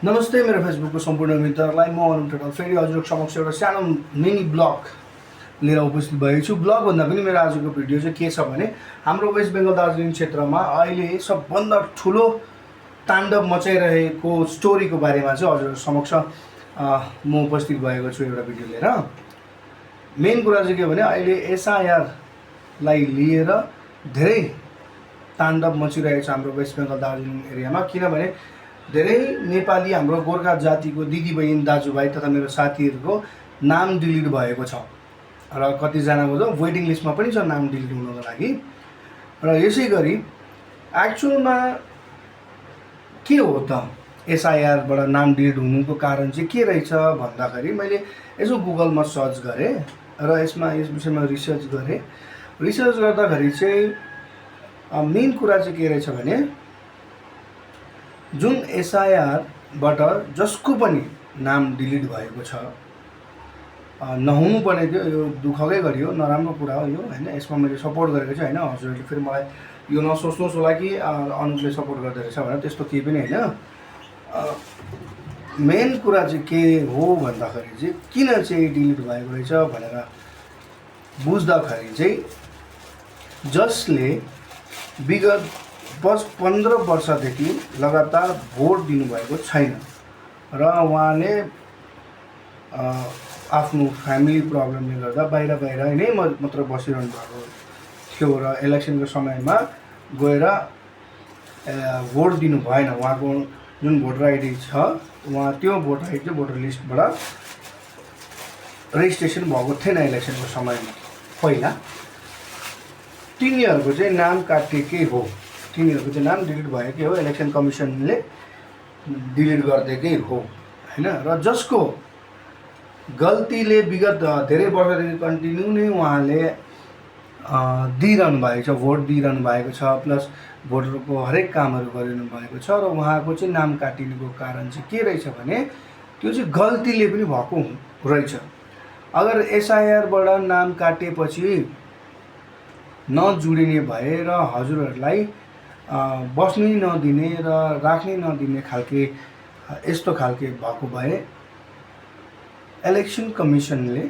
नमस्ते मेरो फेसबुकको सम्पूर्ण मित्रहरूलाई म अरुण टोटल फेरि हजुरको समक्ष एउटा सानो मिनी ब्लग लिएर उपस्थित भएको छु। ब्लग भन्दा पनि मेरो आजको भिडियो चाहिँ के छ भने हाम्रो वेस्ट बेङ्गल दार्जिलिङ क्षेत्रमा अहिले सबभन्दा ठुलो ताण्डव मचाइरहेको स्टोरीको बारेमा चाहिँ हजुरको समक्ष म उपस्थित भएको छु एउटा भिडियो लिएर। मेन कुरा चाहिँ के भने अहिले एसआइआरलाई लिएर धेरै ताण्डव मचिरहेको छ हाम्रो वेस्ट बेङ्गल दार्जिलिङ एरियामा। किनभने धेरै नेपाली हाम्रो गोर्खा जातिको दिदीबहिनी दाजुभाइ तथा मेरो साथीहरूको नाम डिलिट भएको छ र कतिजनाको त वेटिङ लिस्टमा पनि छ नाम डिलिट हुनको लागि। र यसै गरी एक्चुअलमा के हो त एसआइआरबाट नाम डिलिट हुनुको कारण चाहिँ के रहेछ भन्दाखेरि मैले यसो गुगलमा सर्च गरेँ र यस विषयमा रिसर्च गरेँ। रिसर्च गर्दाखेरि चाहिँ मेन कुरा चाहिँ के रहेछ भने जुन एसआइआरबाट जसको पनि नाम डिलिट भएको छ नहुनु पर्ने थियो, यो दुःखकै गरी हो, नराम्रो कुरा हो यो हैन। यसमा मैले सपोर्ट गरेको चाहिँ हैन, हजुरहरूले फेरि मलाई यो नसोच्नुहोस् होला कि अनुजले सपोर्ट गर्दै रहेछ भनेर, त्यस्तो केही पनि हैन। मेन कुरा चाहिँ के हो भन्दाखेरि चाहिँ किन चाहिँ डिलिट भएको रहेछ भनेर बुझ्दाखेरि चाहिँ जसले विगत 15 वर्षदेखि लगातार भोट दिनुभएको छैन र उहाँले आफ्नो फ्यामिली प्रब्लमले गर्दा बाहिर नै मात्र बसिरहनु भएको थियो र इलेक्सनको समयमा गएर भोट दिनु भएन। उहाँको जुन भोटर आइडी छ उहाँ त्यो भोटर आइडी चाहिँ भोटर लिस्टबाट रेजिस्ट्रेसन भएको थिएन इलेक्सनको समयमा। पहिला तिनीहरूको चाहिँ नाम काटिएकै हो, तिनीहरूको चाहिँ नाम डिलिट भएकै हो, इलेक्सन कमिसनले डिलिट गरिदिएकै हो हैन। र जसको गल्तीले विगत धेरै वर्षदेखि कन्टिन्यू नै उहाँले दिइरहनु भएको छ, भोट दिइरहनु भएको छ, प्लस भोटरको हरेक कामहरू गरिरहनु भएको छ र उहाँको चाहिँ नाम काटिनुको कारण चाहिँ के रहेछ भने त्यो चाहिँ गल्तीले पनि भएको रहेछ। अगर एसआइआरबाट नाम काटेपछि नजुडिने भए र हजुरहरूलाई बस्नै नदिने र राख्नै नदिने खालके यस्तो खालके भएको भए इलेक्सन कमिसनले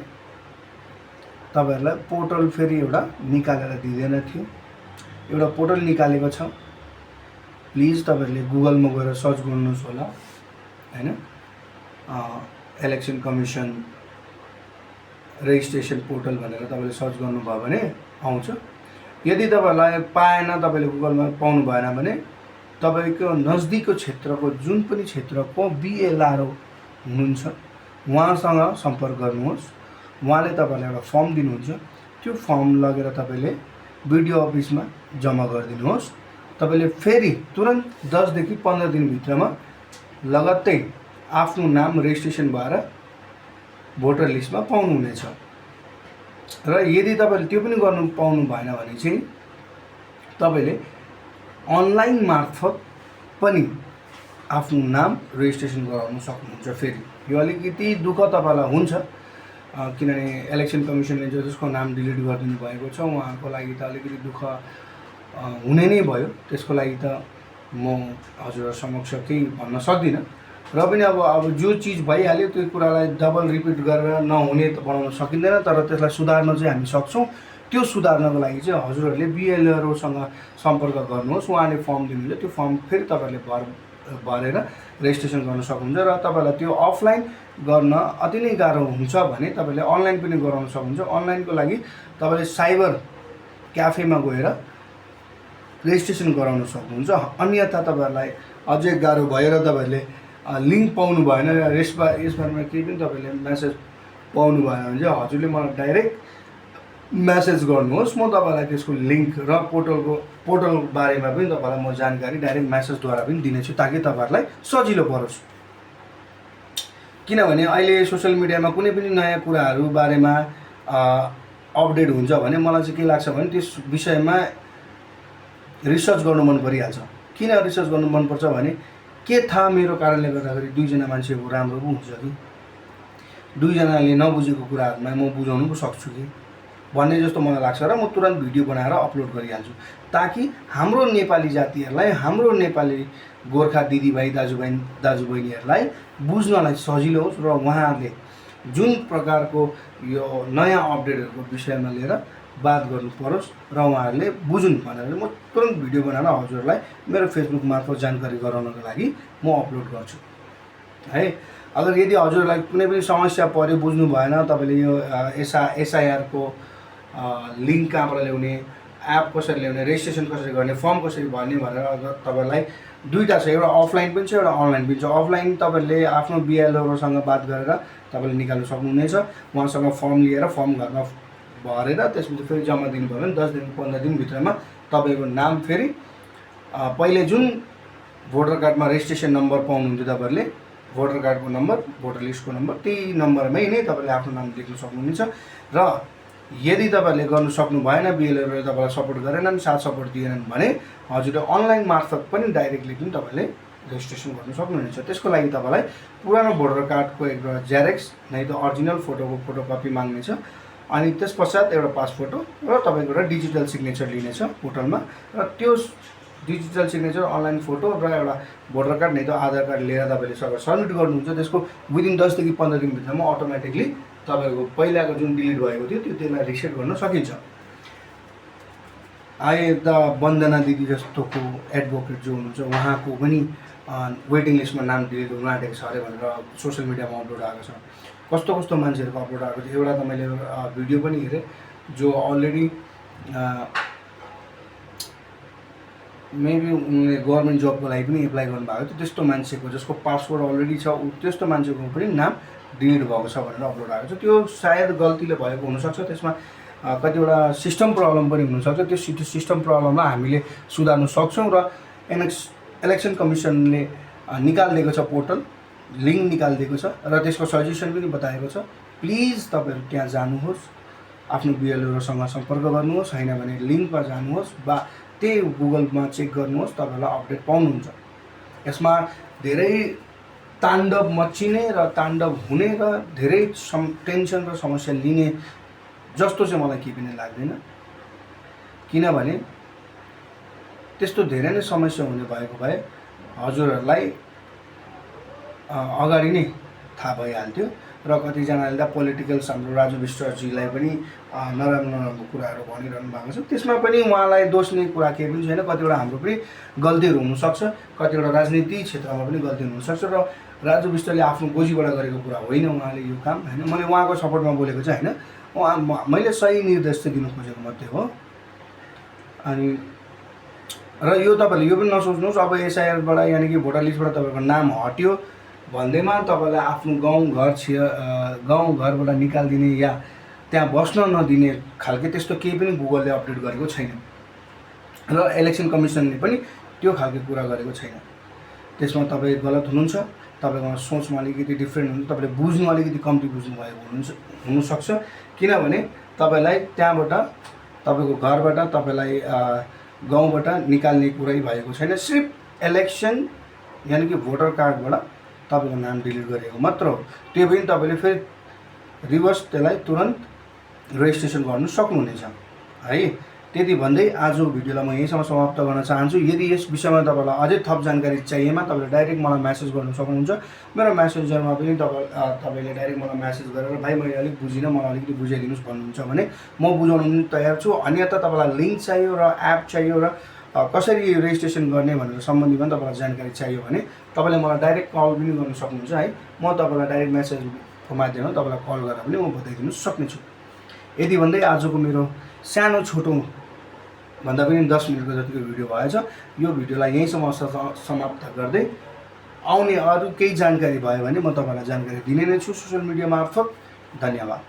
तपाईँहरूलाई पोर्टल फेरि एउटा निकालेर दिँदैन थियो। एउटा पोर्टल निकालेको छ, प्लिज तपाईँहरूले गुगलमा गएर सर्च गर्नुहोस् होला हैन। इलेक्सन कमिसन रेजिस्ट्रेसन पोर्टल भनेर तपाईँले सर्च गर्नुभयो भने आउँछ। यदि तपाईँलाई पाएन, तपाईँले गुगलमा पाउनु भएन भने तपाईँको नजिकको क्षेत्रको जुन पनि क्षेत्रको बिएलआरओ हुनुहुन्छ उहाँसँग सम्पर्क गर्नुहोस्। उहाँले तपाईँलाई एउटा फर्म दिनुहुन्छ, त्यो फर्म लगेर तपाईँले बिडिओ अफिसमा जम्मा गरिदिनुहोस्। तपाईँले फेरि तुरन्त 10 देखि 15 दिनभित्रमा लगत्तै आफ्नो नाम रेजिस्ट्रेसन भएर भोटर लिस्टमा पाउनुहुनेछ। र यदि तपाईँले त्यो पनि गर्नु पाउनु भएन भने चाहिँ तपाईँले अनलाइन मार्फत पनि आफ्नो नाम रेजिस्ट्रेसन गराउन सक्नुहुन्छ। फेरि यो अलिकति दुःख तपाईँलाई हुन्छ किनभने इलेक्सन कमिसनले जसको नाम डिलिट गरिदिनु भएको छ उहाँको लागि त अलिकति दुःख हुने नै भयो। त्यसको लागि त म हजुर समक्ष केही भन्न सक्दिनँ र पनि अब जो चिज भइहाल्यो त्यो कुरालाई डबल रिपिट गरेर नहुने त बनाउन सकिँदैन, तर त्यसलाई सुधार्न चाहिँ हामी सक्छौँ। त्यो सुधार्नको लागि चाहिँ हजुरहरूले बिएलआरओसँग सम्पर्क गर्नुहोस्, उहाँले फर्म दिनुहुन्छ, त्यो फर्म फेरि तपाईँहरूले भरेर रेजिस्ट्रेसन गर्न सक्नुहुन्छ। र तपाईँलाई त्यो अफलाइन गर्न अति नै गाह्रो हुन्छ भने तपाईँले अनलाइन पनि गराउन सक्नुहुन्छ। अनलाइनको लागि तपाईँले साइबर क्याफेमा गएर रेजिस्ट्रेसन गराउन सक्नुहुन्छ। अन्यथा तपाईँहरूलाई अझै गाह्रो भएर तपाईँहरूले लिङ्क पाउनु भएन, यसबारेमा केही पनि तपाईँले मेसेज पाउनु भएन भने चाहिँ हजुरले मलाई डाइरेक्ट मेसेज गर्नुहोस्। म तपाईँलाई त्यसको लिङ्क र पोर्टल बारेमा पनि तपाईँलाई म जानकारी डाइरेक्ट मेसेजद्वारा पनि दिनेछु ताकि तपाईँहरूलाई सजिलो परोस्। किनभने अहिले सोसियल मिडियामा कुनै पनि नयाँ कुराहरू बारेमा अपडेट हुन्छ भने मलाई चाहिँ के लाग्छ भने त्यस विषयमा रिसर्च गर्नु मन परिहाल्छ। किन रिसर्च गर्नु मनपर्छ भने के थाहा मेरो कारणले गर्दाखेरि दुईजना मान्छेको राम्रो पो हुन्छ कि दुईजनाले नबुझेको कुराहरूमा म बुझाउनु पो सक्छु कि भन्ने जस्तो मलाई लाग्छ र म तुरन्त भिडियो बनाएर अपलोड गरिहाल्छु, ताकि हाम्रो नेपाली जातिहरूलाई, हाम्रो नेपाली गोर्खा दिदीभाइ दाजुबहिनीहरूलाई बुझ्नलाई सजिलो होस् र उहाँहरूले जुन प्रकारको यो नयाँ अपडेटहरूको विषयमा लिएर बात गर्नु परोस् र उहाँहरूले बुझुन् भनेर म तुरन्त भिडियो बनाएर हजुरहरूलाई मेरो फेसबुक मार्फत जानकारी गराउनको लागि म अपलोड गर्छु है। अगर यदि हजुरहरूलाई कुनै पनि समस्या पऱ्यो, बुझ्नु भएन, तपाईँले यो एसआइआरको लिङ्क कहाँबाट ल्याउने, एप कसरी ल्याउने, रेजिस्ट्रेसन कसरी गर्ने, फर्म कसरी भर्ने भनेर अगर तपाईँलाई दुईवटा छ, एउटा अफलाइन पनि छ, एउटा अनलाइन पनि छ। अफलाइन तपाईँले आफ्नो बिएलओसँग बात गरेर तपाईँले निकाल्नु सक्नुहुनेछ, उहाँसँग फर्म लिएर फर्म घरमा भरेर त्यसपछि फेरि जम्मा दिनुभयो भने 10 दिन 15 दिनभित्रमा तपाईँको नाम फेरि पहिले जुन भोटर कार्डमा रेजिस्ट्रेसन नम्बर पाउनुहुन्थ्यो तपाईँहरूले, भोटर कार्डको नम्बर, भोटर लिस्टको नम्बर, त्यही नम्बरमै नै तपाईँले आफ्नो नाम लेख्न सक्नुहुनेछ। र यदि तपाईँहरूले गर्नु सक्नु भएन, बिएलओले तपाईँलाई सपोर्ट गरेनन्, साथ सपोर्ट दिएनन् भने हजुरले अनलाइन मार्फत पनि डाइरेक्टली पनि तपाईँले रेजिस्ट्रेसन गर्नु सक्नुहुनेछ। त्यसको लागि तपाईँलाई पुरानो भोटर कार्डको एउटा जेरेक्स नै त अरिजिनल फोटोकपी माग्नेछ, अनि त्यस पश्चात एउटा पास फोटो र तपाईँको एउटा डिजिटल सिग्नेचर लिनेछ पोर्टलमा, र त्यो डिजिटल सिग्नेचर, अनलाइन फोटो र एउटा भोटर कार्ड नै त आधार कार्ड लिएर तपाईँले सबमिट गर्नुहुन्छ। त्यसको विदिन 10 देखि 15 दिनभित्रमा अटोमेटिकली तपाईँको पहिलाको जुन डिलिट भएको थियो त्यसलाई रिसेट गर्न सकिन्छ। यता वन्दना दिदी जस्तोको एडभोकेट जो हुनुहुन्छ उहाँको पनि वेटिङ लिस्टमा नाम डिलिट हुन आँटेको छ अरे भनेर सोसियल मिडियामा अपलोड आएको छ। कस्तो कस्तो मान्छेहरूको अपलोड आएको थियो। एउटा त मैले भिडियो पनि हेरेँ जो अलरेडी मेबी उनले गभर्मेन्ट जबको लागि पनि एप्लाई गर्नुभएको थियो, त्यस्तो मान्छेको जसको पासपोर्ट अलरेडी छ त्यस्तो मान्छेको पनि नाम डिलिट भएको छ भनेर अपलोड आएको छ। त्यो सायद गल्तीले भएको हुनसक्छ, त्यसमा कतिवटा सिस्टम प्रब्लम पनि हुनसक्छ। त्यो सिस्टम प्रब्लमलाई हामीले सुधार्न सक्छौँ र इलेक्सन कमिसनले निकालिदिएको छ, पोर्टल लिङ्क निकालिदिएको छ र त्यसको सजेसन पनि बताएको छ। प्लिज तपाईँहरू त्यहाँ जानुहोस्, आफ्नो बिएलओसँग सम्पर्क गर्नुहोस्, होइन भने लिङ्कमा जानुहोस् वा त्यही गुगलमा चेक गर्नुहोस्, तपाईँहरूलाई अपडेट पाउनुहुन्छ। यसमा धेरै ताण्डव मच्चिने र ताण्डव हुने र धेरै टेन्सन र समस्या लिने जस्तो चाहिँ मलाई केही पनि लाग्दैन, किनभने त्यस्तो धेरै नै समस्या हुने भएको भए हजुरहरूलाई अगाडि नै थाहा भइहाल्थ्यो। र कतिजनाले त पोलिटिकल्स हाम्रो राजु विष्टजीलाई पनि नराम्रो कुराहरू भनिरहनु भएको छ, त्यसमा पनि उहाँलाई दोष लिने कुरा केही पनि छैन। कतिवटा हाम्रो पनि गल्तीहरू हुनसक्छ, कतिवटा राजनीति क्षेत्रमा पनि गल्ती हुनसक्छ र राजु विष्टले आफ्नो गोजीबाट गरेको कुरा होइन उहाँले यो काम, होइन। मैले उहाँको सपोर्टमा बोलेको चाहिँ होइन, मैले सही निर्देश चाहिँ दिनु खोजेको मात्रै हो। अनि र यो तपाईँले यो पनि नसोच्नुहोस् अब एसआइआरबाट यानि कि भोटर लिस्टबाट तपाईँको नाम हट्यो भन्दैमा तपाईँलाई आफ्नो गाउँघरबाट निकालिदिने या त्यहाँ बस्न नदिने खालको त्यस्तो केही पनि गुगलले अपडेट गरेको छैन र इलेक्सन कमिसनले पनि त्यो खालको कुरा गरेको छैन। त्यसमा तपाईँ गलत हुनुहुन्छ, तपाईँको सोचमा अलिकति डिफ्रेन्ट हुन्छ, तपाईँले बुझ्नु अलिकति कम्ती बुझ्नु भएको हुनसक्छ, किनभने तपाईँलाई त्यहाँबाट तपाईँको घरबाट तपाईँलाई गाउँबाट निकाल्ने कुरै भएको छैन। सिर्फ इलेक्सन यानि कि भोटर कार्डबाट तपाईँको नाम डिलिट गरेको मात्र हो। त्यो पनि तपाईँले फेरि रिभर्स त्यसलाई तुरन्त रेजिस्ट्रेसन गर्नु सक्नुहुनेछ है। त्यति भन्दै आजको भिडियोलाई म यहीँसम्म समाप्त गर्न चाहन्छु। यदि यस विषयमा तपाईँलाई अझै थप जानकारी चाहिएमा तपाईँले डाइरेक्ट मलाई म्यासेज गर्नु सक्नुहुन्छ। मेरो म्यासेन्जरमा पनि तपाईँले डाइरेक्ट मलाई म्यासेज गरेर भाइ मैले अलिक बुझिनँ, मलाई अलिकति बुझाइदिनुहोस् भन्नुहुन्छ भने म बुझाउन पनि तयार छु। अन्यथा तपाईँलाई लिङ्क चाहियो र एप चाहियो र कसरी रेजिस्ट्रेसन गर्ने भनेर सम्बन्धीमा तपाईँलाई जानकारी चाहियो भने तपाईँले मलाई डाइरेक्ट कल पनि गर्न सक्नुहुन्छ है। म तपाईँलाई डाइरेक्ट म्यासेजको माध्यममा तपाईँलाई कल गरेर पनि म बताइदिनु सक्नेछु। यदि भन्दै आजको मेरो सानो छोटो भन्दा पनि 10 मिनटको जतिको भिडियो भएछ, यो भिडियोलाई यहीँसम्म समाप्त गर्दै आउने अरू केही जानकारी भयो भने म तपाईँलाई जानकारी दिने नै छु सोसियल मिडिया मार्फत। धन्यवाद।